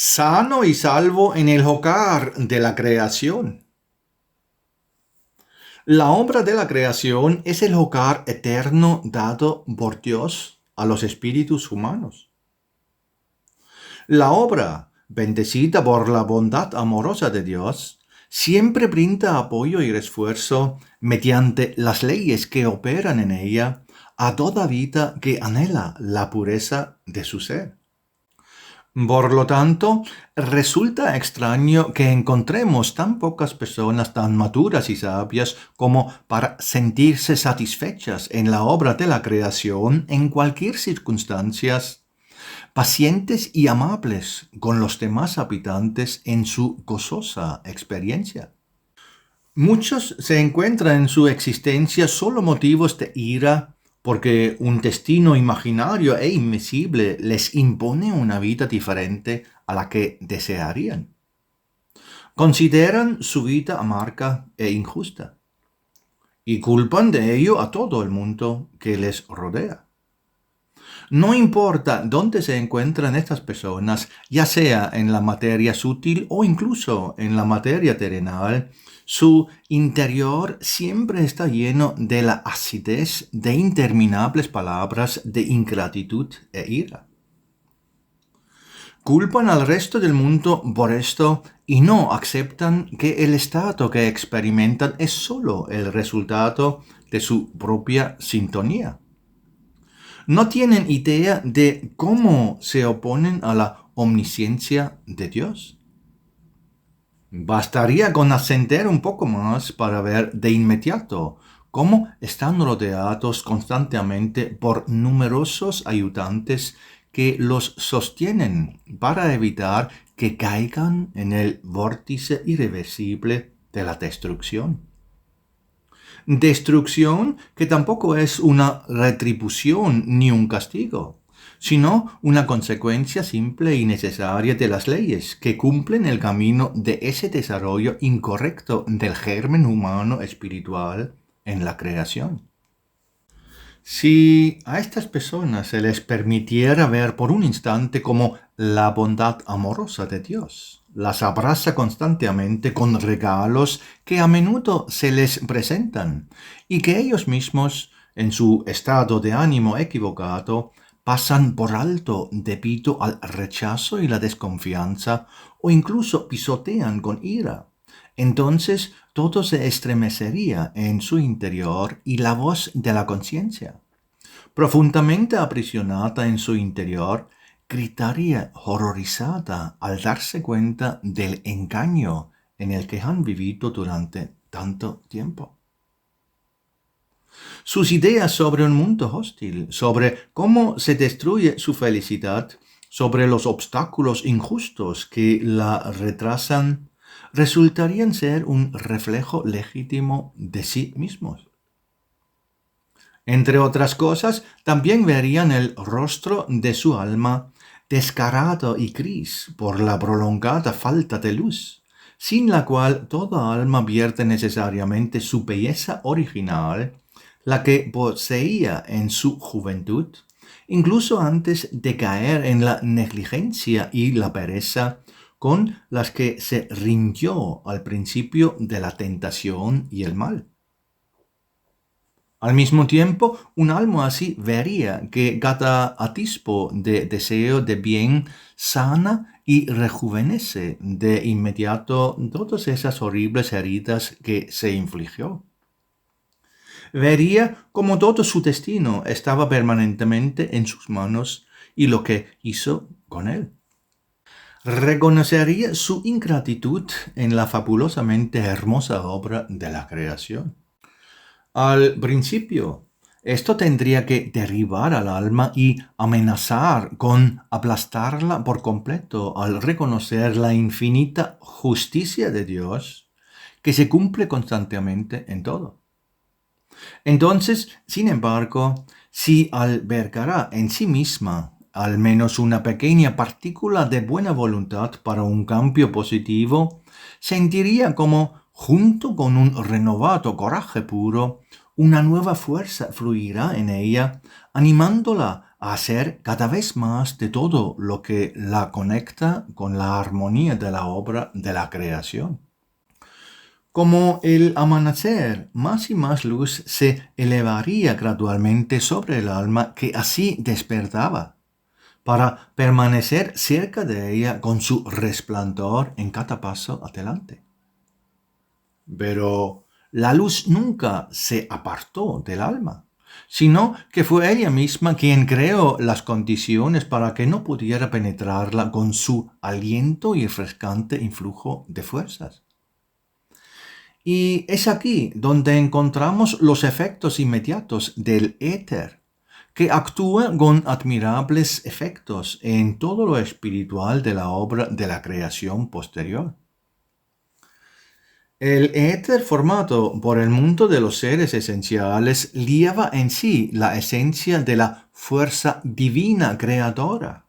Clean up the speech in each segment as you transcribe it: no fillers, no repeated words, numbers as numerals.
Sano y salvo en el hogar de la creación. La obra de la creación es el hogar eterno dado por Dios a los espíritus humanos. La obra, bendecida por la bondad amorosa de Dios, siempre brinda apoyo y esfuerzo mediante las leyes que operan en ella a toda vida que anhela la pureza de su ser. Por lo tanto, resulta extraño que encontremos tan pocas personas tan maduras y sabias como para sentirse satisfechas en la obra de la creación en cualquier circunstancia, pacientes y amables con los demás habitantes en su gozosa experiencia. Muchos se encuentran en su existencia solo motivos de ira porque un destino imaginario e invisible les impone una vida diferente a la que desearían. Consideran su vida amarga e injusta y culpan de ello a todo el mundo que les rodea. No importa dónde se encuentran estas personas, ya sea en la materia sutil o incluso en la materia terrenal, su interior siempre está lleno de la acidez de interminables palabras de ingratitud e ira. Culpan al resto del mundo por esto y no aceptan que el estado que experimentan es solo el resultado de su propia sintonía. No tienen idea de cómo se oponen a la omnisciencia de Dios. Bastaría con ascender un poco más para ver de inmediato cómo están rodeados constantemente por numerosos ayudantes que los sostienen para evitar que caigan en el vórtice irreversible de la destrucción. Destrucción que tampoco es una retribución ni un castigo, sino una consecuencia simple y necesaria de las leyes que cumplen el camino de ese desarrollo incorrecto del germen humano espiritual en la creación. Si a estas personas se les permitiera ver por un instante como la bondad amorosa de Dios las abraza constantemente con regalos que a menudo se les presentan y que ellos mismos, en su estado de ánimo equivocado, pasan por alto debido al rechazo y la desconfianza o incluso pisotean con ira. Entonces todo se estremecería en su interior y la voz de la conciencia, profundamente aprisionada en su interior, gritaría horrorizada al darse cuenta del engaño en el que han vivido durante tanto tiempo. Sus ideas sobre un mundo hostil, sobre cómo se destruye su felicidad, sobre los obstáculos injustos que la retrasan, resultarían ser un reflejo legítimo de sí mismos. Entre otras cosas, también verían el rostro de su alma descarado y gris por la prolongada falta de luz, sin la cual toda alma pierde necesariamente su belleza original, la que poseía en su juventud, incluso antes de caer en la negligencia y la pereza con las que se rindió al principio de la tentación y el mal. Al mismo tiempo, un alma así vería que cada atisbo de deseo de bien sana y rejuvenece de inmediato todas esas horribles heridas que se infligió. Vería como todo su destino estaba permanentemente en sus manos y lo que hizo con él. Reconocería su ingratitud en la fabulosamente hermosa obra de la creación. Al principio, esto tendría que derribar al alma y amenazar con aplastarla por completo al reconocer la infinita justicia de Dios que se cumple constantemente en todo. Entonces, sin embargo, si albergará en sí misma al menos una pequeña partícula de buena voluntad para un cambio positivo, sentiría como, junto con un renovado coraje puro, una nueva fuerza fluirá en ella, animándola a hacer cada vez más de todo lo que la conecta con la armonía de la obra de la creación. Como el amanecer, más y más luz se elevaría gradualmente sobre el alma que así despertaba, para permanecer cerca de ella con su resplandor en cada paso adelante. Pero la luz nunca se apartó del alma, sino que fue ella misma quien creó las condiciones para que no pudiera penetrarla con su aliento y refrescante influjo de fuerzas. Y es aquí donde encontramos los efectos inmediatos del éter, que actúa con admirables efectos en todo lo espiritual de la obra de la creación posterior. El éter formado por el mundo de los seres esenciales lleva en sí la esencia de la fuerza divina creadora,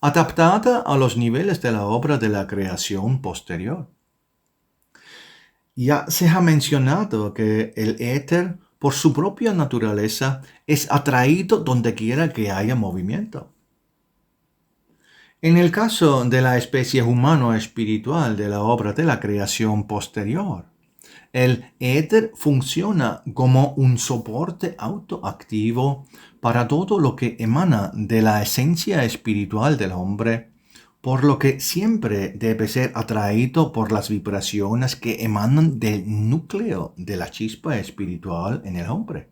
adaptada a los niveles de la obra de la creación posterior. Ya se ha mencionado que el éter, por su propia naturaleza, es atraído donde quiera que haya movimiento. En el caso de la especie humano-espiritual de la obra de la creación posterior, el éter funciona como un soporte autoactivo para todo lo que emana de la esencia espiritual del hombre, por lo que siempre debe ser atraído por las vibraciones que emanan del núcleo de la chispa espiritual en el hombre.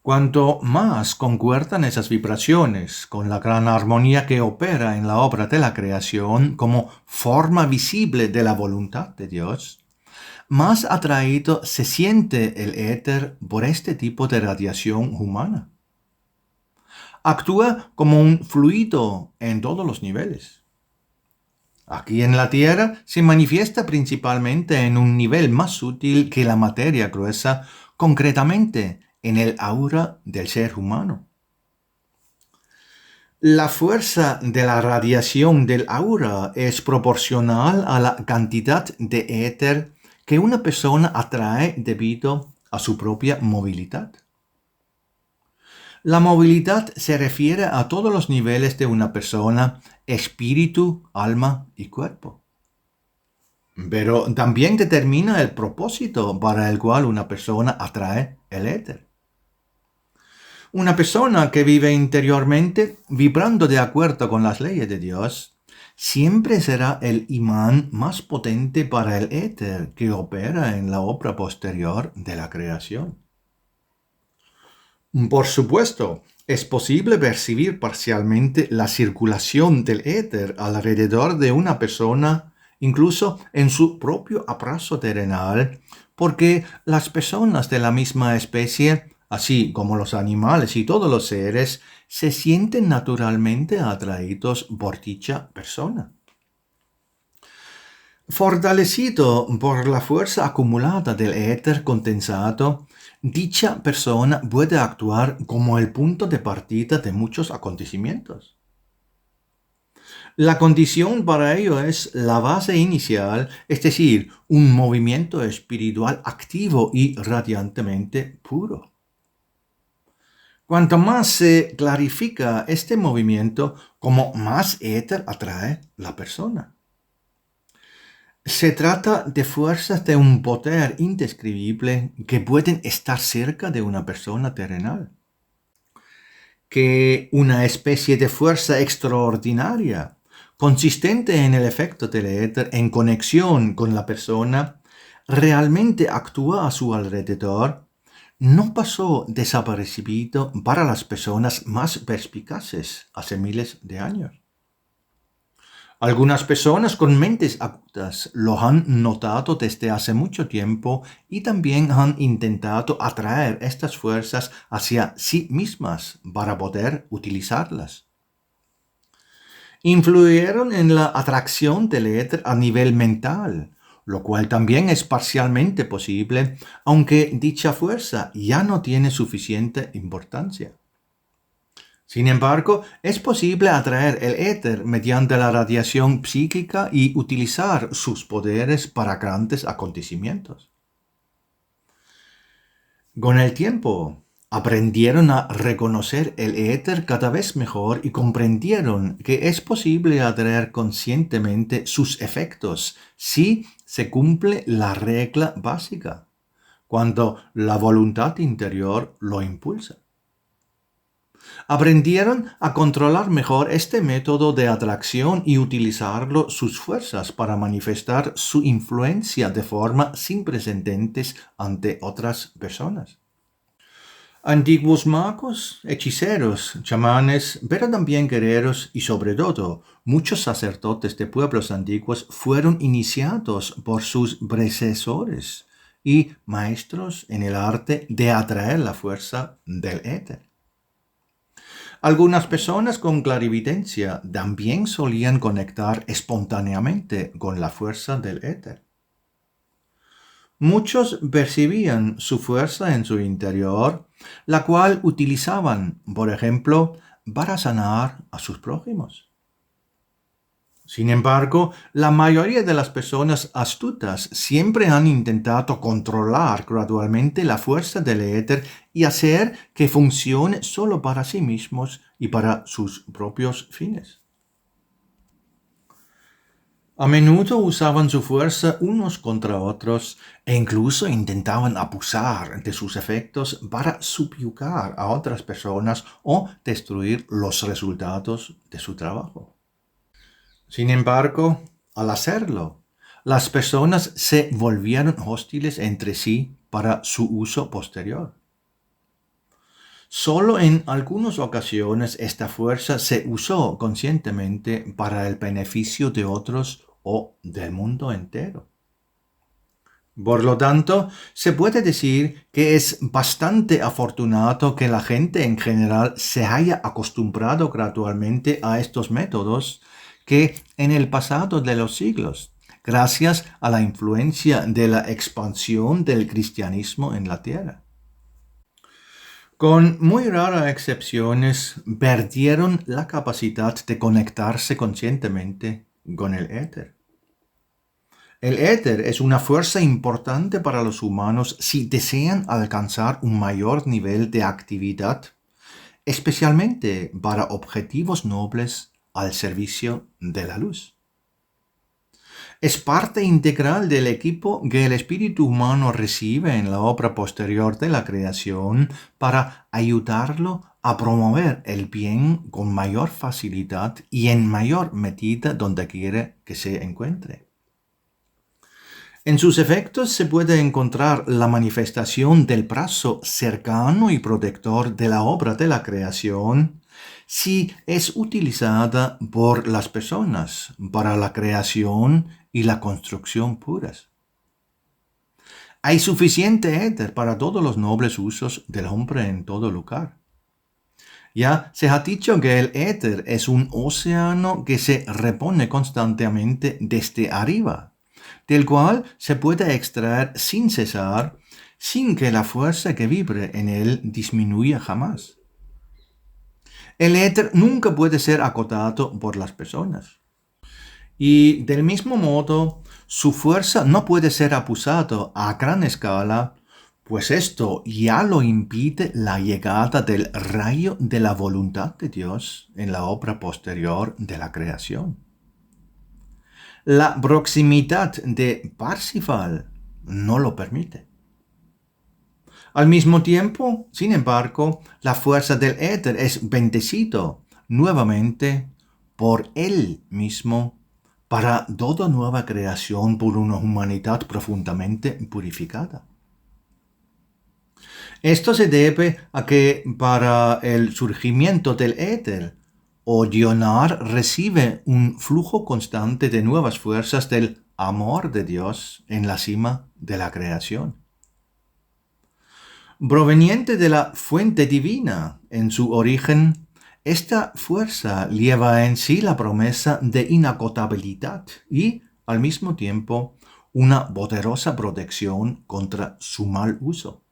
Cuanto más concuerdan esas vibraciones con la gran armonía que opera en la obra de la creación como forma visible de la voluntad de Dios, más atraído se siente el éter por este tipo de radiación humana. Actúa como un fluido en todos los niveles. Aquí en la Tierra se manifiesta principalmente en un nivel más sutil que la materia gruesa, concretamente en el aura del ser humano. La fuerza de la radiación del aura es proporcional a la cantidad de éter que una persona atrae debido a su propia movilidad. La movilidad se refiere a todos los niveles de una persona, espíritu, alma y cuerpo. Pero también determina el propósito para el cual una persona atrae el éter. Una persona que vive interiormente, vibrando de acuerdo con las leyes de Dios, siempre será el imán más potente para el éter que opera en la obra posterior de la creación. Por supuesto, es posible percibir parcialmente la circulación del éter alrededor de una persona, incluso en su propio abrazo terrenal, porque las personas de la misma especie, así como los animales y todos los seres, se sienten naturalmente atraídos por dicha persona. Fortalecido por la fuerza acumulada del éter condensado, dicha persona puede actuar como el punto de partida de muchos acontecimientos. La condición para ello es la base inicial, es decir, un movimiento espiritual activo y radiantemente puro. Cuanto más se clarifica este movimiento, como más éter atrae la persona. Se trata de fuerzas de un poder indescribible que pueden estar cerca de una persona terrenal. Que una especie de fuerza extraordinaria, consistente en el efecto del éter en conexión con la persona, realmente actúa a su alrededor, no pasó desapercibido para las personas más perspicaces hace miles de años. Algunas personas con mentes agudas lo han notado desde hace mucho tiempo y también han intentado atraer estas fuerzas hacia sí mismas para poder utilizarlas. Influyeron en la atracción del éter a nivel mental, lo cual también es parcialmente posible, aunque dicha fuerza ya no tiene suficiente importancia. Sin embargo, es posible atraer el éter mediante la radiación psíquica y utilizar sus poderes para grandes acontecimientos. Con el tiempo, Aprendieron a reconocer el éter cada vez mejor y comprendieron que es posible atraer conscientemente sus efectos si se cumple la regla básica, cuando la voluntad interior lo impulsa. Aprendieron a controlar mejor este método de atracción y utilizarlo sus fuerzas para manifestar su influencia de forma sin precedentes ante otras personas. Antiguos magos, hechiceros, chamanes, pero también guerreros y sobre todo muchos sacerdotes de pueblos antiguos fueron iniciados por sus predecesores y maestros en el arte de atraer la fuerza del éter. Algunas personas con clarividencia también solían conectar espontáneamente con la fuerza del éter. Muchos percibían su fuerza en su interior, la cual utilizaban, por ejemplo, para sanar a sus prójimos. Sin embargo, la mayoría de las personas astutas siempre han intentado controlar gradualmente la fuerza del éter y hacer que funcione solo para sí mismos y para sus propios fines. A menudo usaban su fuerza unos contra otros e incluso intentaban abusar de sus efectos para subyugar a otras personas o destruir los resultados de su trabajo. Sin embargo, al hacerlo, las personas se volvieron hostiles entre sí para su uso posterior. Solo en algunas ocasiones esta fuerza se usó conscientemente para el beneficio de otros o del mundo entero. Por lo tanto, se puede decir que es bastante afortunado que la gente en general se haya acostumbrado gradualmente a estos métodos que en el pasado de los siglos, gracias a la influencia de la expansión del cristianismo en la tierra. Con muy raras excepciones, perdieron la capacidad de conectarse conscientemente con el éter. El éter es una fuerza importante para los humanos si desean alcanzar un mayor nivel de actividad, especialmente para objetivos nobles al servicio de la luz. Es parte integral del equipo que el espíritu humano recibe en la obra posterior de la creación para ayudarlo a promover el bien con mayor facilidad y en mayor medida donde quiere que se encuentre. En sus efectos se puede encontrar la manifestación del brazo cercano y protector de la obra de la creación, si es utilizada por las personas para la creación y la construcción puras. Hay suficiente éter para todos los nobles usos del hombre en todo lugar. Ya se ha dicho que el éter es un océano que se repone constantemente desde arriba, del cual se puede extraer sin cesar, sin que la fuerza que vibre en él disminuya jamás. El éter nunca puede ser acotado por las personas. Y del mismo modo, su fuerza no puede ser abusado a gran escala, pues esto ya lo impide la llegada del rayo de la voluntad de Dios en la obra posterior de la creación. La proximidad de Parsifal no lo permite. Al mismo tiempo, sin embargo, la fuerza del éter es bendecido nuevamente por él mismo para toda nueva creación por una humanidad profundamente purificada. Esto se debe a que para el surgimiento del éter, Odionar recibe un flujo constante de nuevas fuerzas del amor de Dios en la cima de la creación. Proveniente de la fuente divina en su origen, esta fuerza lleva en sí la promesa de inagotabilidad y, al mismo tiempo, una poderosa protección contra su mal uso.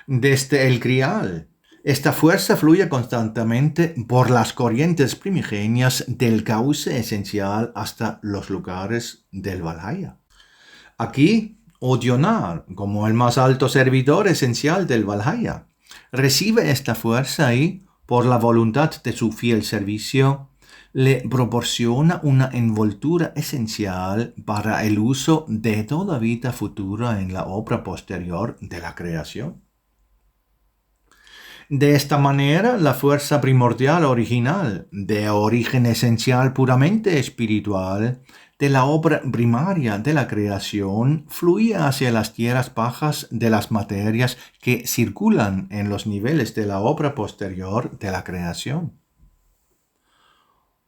Desde el Grial, esta fuerza fluye constantemente por las corrientes primigenias del cauce esencial hasta los lugares del Valhalla. Aquí, Odionar, como el más alto servidor esencial del Valhalla, recibe esta fuerza y, por la voluntad de su fiel servicio, le proporciona una envoltura esencial para el uso de toda vida futura en la obra posterior de la creación. De esta manera, la fuerza primordial original, de origen esencial puramente espiritual, de la obra primaria de la creación, fluía hacia las tierras bajas de las materias que circulan en los niveles de la obra posterior de la creación.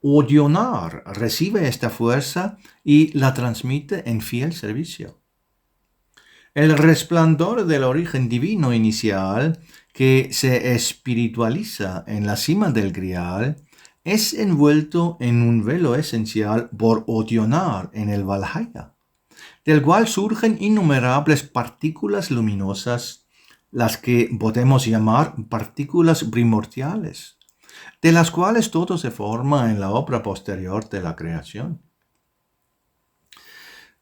Odionar recibe esta fuerza y la transmite en fiel servicio. El resplandor del origen divino inicial, que se espiritualiza en la cima del Grial, es envuelto en un velo esencial por Odionar en el Valhalla, del cual surgen innumerables partículas luminosas, las que podemos llamar partículas primordiales, de las cuales todo se forma en la obra posterior de la creación.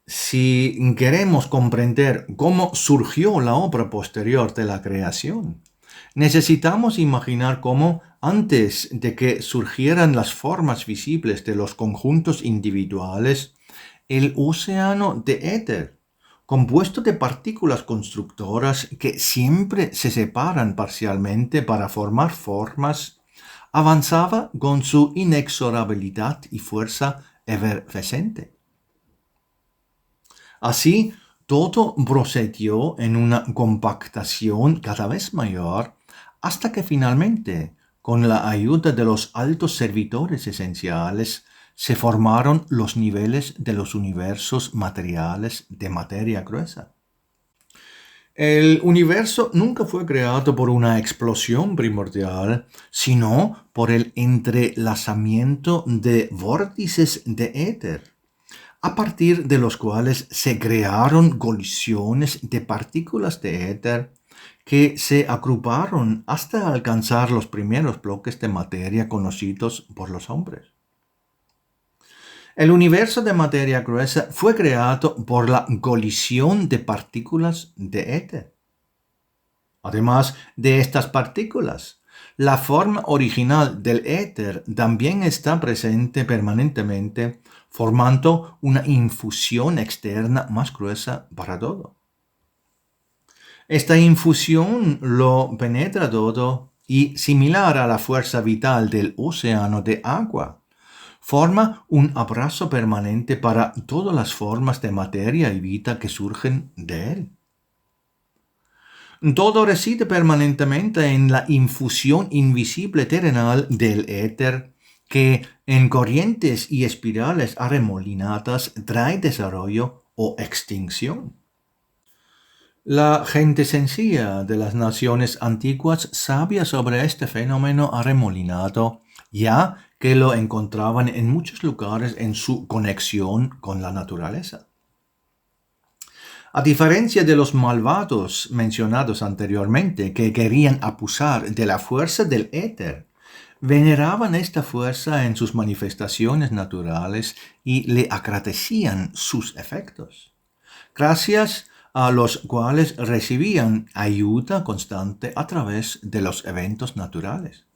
Si queremos comprender cómo surgió la obra posterior de la creación, necesitamos imaginar cómo, antes de que surgieran las formas visibles de los conjuntos individuales, el océano de éter, compuesto de partículas constructoras que siempre se separan parcialmente para formar formas, avanzaba con su inexorabilidad y fuerza efervescente. Así, todo procedió en una compactación cada vez mayor hasta que finalmente, con la ayuda de los altos servidores esenciales, se formaron los niveles de los universos materiales de materia gruesa. El universo nunca fue creado por una explosión primordial, sino por el entrelazamiento de vórtices de éter, a partir de los cuales se crearon colisiones de partículas de éter que se agruparon hasta alcanzar los primeros bloques de materia conocidos por los hombres. El universo de materia gruesa fue creado por la colisión de partículas de éter. Además de estas partículas, la forma original del éter también está presente permanentemente, formando una infusión externa más gruesa para todo. Esta infusión lo penetra todo y, similar a la fuerza vital del océano de agua, forma un abrazo permanente para todas las formas de materia y vida que surgen de él. Todo reside permanentemente en la infusión invisible terrenal del éter, que en corrientes y espirales arremolinadas trae desarrollo o extinción. La gente sencilla de las naciones antiguas sabía sobre este fenómeno arremolinado, ya que lo encontraban en muchos lugares en su conexión con la naturaleza. A diferencia de los malvados mencionados anteriormente, que querían abusar de la fuerza del éter, veneraban esta fuerza en sus manifestaciones naturales y le agradecían sus efectos, gracias a los cuales recibían ayuda constante a través de los eventos naturales.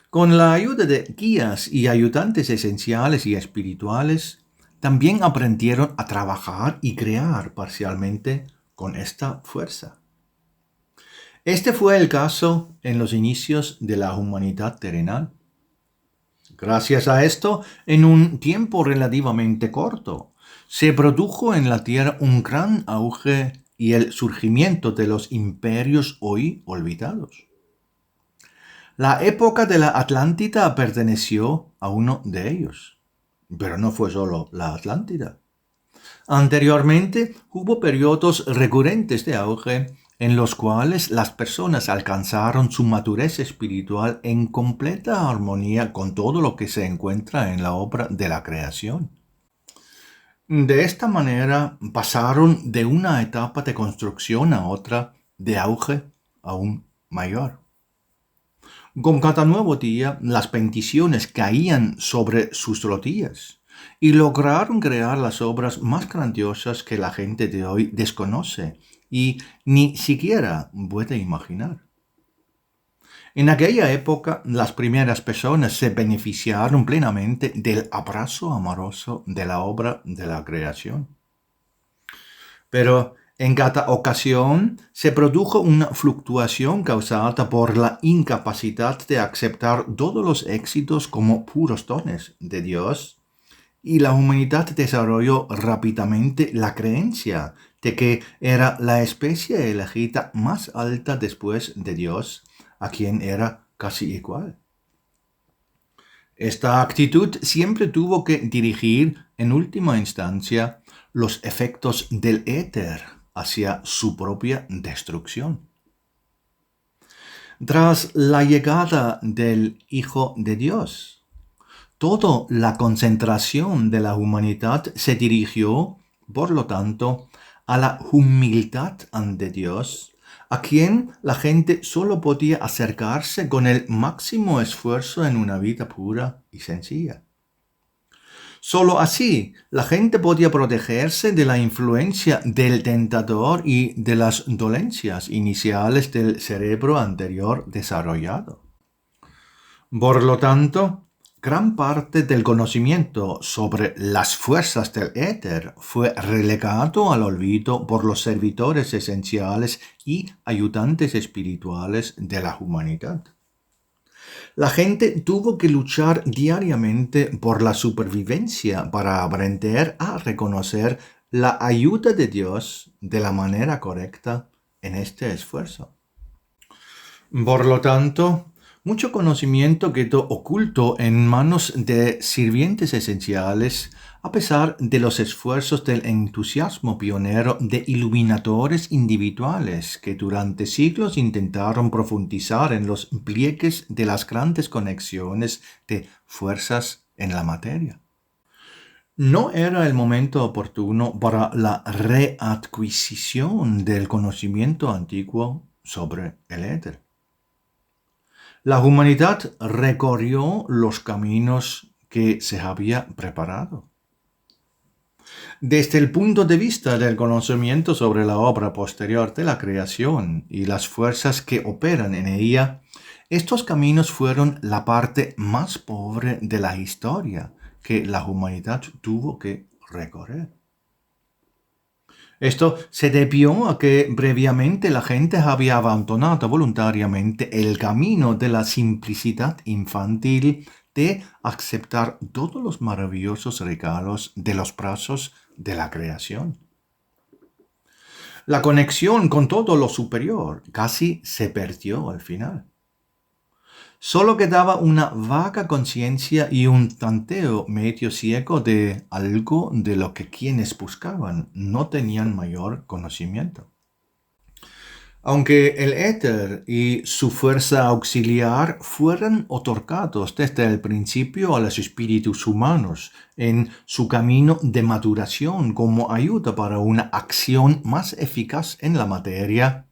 Con la ayuda de guías y ayudantes esenciales y espirituales, también aprendieron a trabajar y crear parcialmente con esta fuerza. Este fue el caso en los inicios de la humanidad terrenal. Gracias a esto, en un tiempo relativamente corto, se produjo en la Tierra un gran auge y el surgimiento de los imperios hoy olvidados. La época de la Atlántida perteneció a uno de ellos, pero no fue solo la Atlántida. Anteriormente hubo periodos recurrentes de auge en los cuales las personas alcanzaron su madurez espiritual en completa armonía con todo lo que se encuentra en la obra de la creación. De esta manera pasaron de una etapa de construcción a otra de auge aún mayor. Con cada nuevo día, las bendiciones caían sobre sus rodillas, y lograron crear las obras más grandiosas que la gente de hoy desconoce y ni siquiera puede imaginar. En aquella época, las primeras personas se beneficiaron plenamente del abrazo amoroso de la obra de la creación. Pero en cada ocasión se produjo una fluctuación causada por la incapacidad de aceptar todos los éxitos como puros dones de Dios, y la humanidad desarrolló rápidamente la creencia de que era la especie elegida más alta después de Dios, a quien era casi igual. Esta actitud siempre tuvo que dirigir, en última instancia, los efectos del éter hacia su propia destrucción. Tras la llegada del Hijo de Dios, toda la concentración de la humanidad se dirigió, por lo tanto, a la humildad ante Dios, a quien la gente solo podía acercarse con el máximo esfuerzo en una vida pura y sencilla. Solo así la gente podía protegerse de la influencia del tentador y de las dolencias iniciales del cerebro anterior desarrollado. Por lo tanto, gran parte del conocimiento sobre las fuerzas del éter fue relegado al olvido por los servidores esenciales y ayudantes espirituales de la humanidad. La gente tuvo que luchar diariamente por la supervivencia para aprender a reconocer la ayuda de Dios de la manera correcta en este esfuerzo. Por lo tanto, mucho conocimiento quedó oculto en manos de sirvientes esenciales, a pesar de los esfuerzos del entusiasmo pionero de iluminadores individuales que durante siglos intentaron profundizar en los pliegues de las grandes conexiones de fuerzas en la materia. No era el momento oportuno para la readquisición del conocimiento antiguo sobre el éter. La humanidad recorrió los caminos que se había preparado. Desde el punto de vista del conocimiento sobre la obra posterior de la creación y las fuerzas que operan en ella, estos caminos fueron la parte más pobre de la historia que la humanidad tuvo que recorrer. Esto se debió a que previamente la gente había abandonado voluntariamente el camino de la simplicidad infantil de aceptar todos los maravillosos regalos de los brazos de la creación. La conexión con todo lo superior casi se perdió al final. Solo quedaba una vaga conciencia y un tanteo medio ciego de algo de lo que quienes buscaban no tenían mayor conocimiento. Aunque el éter y su fuerza auxiliar fueran otorgados desde el principio a los espíritus humanos en su camino de maduración como ayuda para una acción más eficaz en la materia,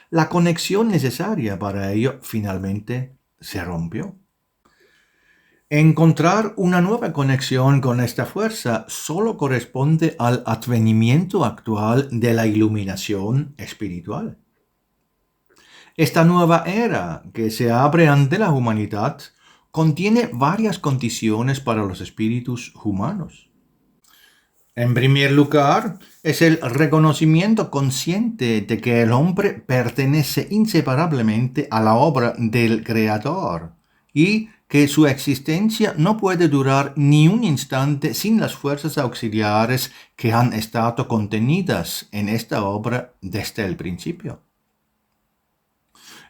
la conexión necesaria para ello finalmente se rompió. Encontrar una nueva conexión con esta fuerza solo corresponde al advenimiento actual de la iluminación espiritual. Esta nueva era que se abre ante la humanidad contiene varias condiciones para los espíritus humanos. En primer lugar, es el reconocimiento consciente de que el hombre pertenece inseparablemente a la obra del Creador y que su existencia no puede durar ni un instante sin las fuerzas auxiliares que han estado contenidas en esta obra desde el principio.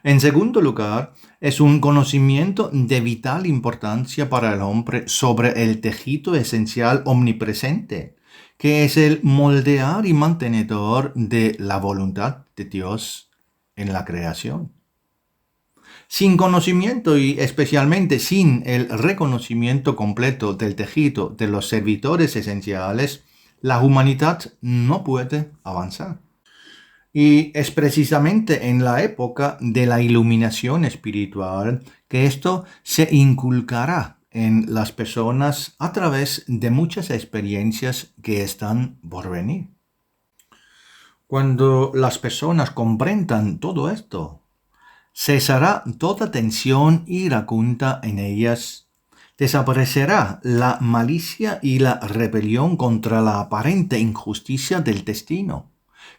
En segundo lugar, es un conocimiento de vital importancia para el hombre sobre el tejido esencial omnipresente, que es el moldear y mantenedor de la voluntad de Dios en la creación. Sin conocimiento y especialmente sin el reconocimiento completo del tejido de los servidores esenciales, la humanidad no puede avanzar. Y es precisamente en la época de la iluminación espiritual que esto se inculcará en las personas a través de muchas experiencias que están por venir. Cuando las personas comprendan todo esto, cesará toda tensión iracunda en ellas. Desaparecerá la malicia y la rebelión contra la aparente injusticia del destino,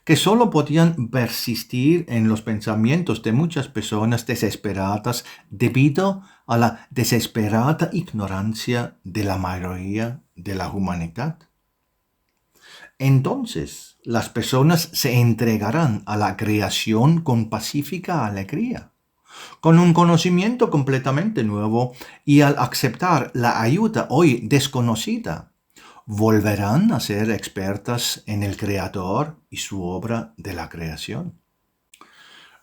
que solo podían persistir en los pensamientos de muchas personas desesperadas debido a la desesperada ignorancia de la mayoría de la humanidad. Entonces, las personas se entregarán a la creación con pacífica alegría, con un conocimiento completamente nuevo, y al aceptar la ayuda hoy desconocida, volverán a ser expertas en el Creador y su obra de la creación.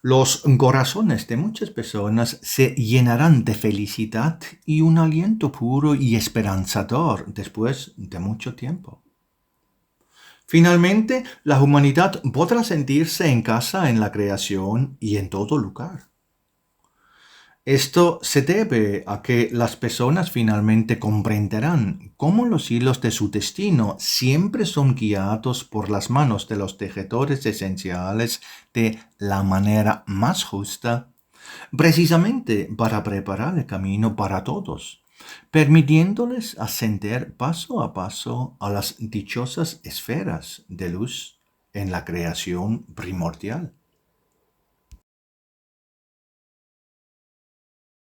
Los corazones de muchas personas se llenarán de felicidad y un aliento puro y esperanzador después de mucho tiempo. Finalmente, la humanidad podrá sentirse en casa en la creación y en todo lugar. Esto se debe a que las personas finalmente comprenderán cómo los hilos de su destino siempre son guiados por las manos de los tejedores esenciales de la manera más justa, precisamente para preparar el camino para todos, permitiéndoles ascender paso a paso a las dichosas esferas de luz en la creación primordial.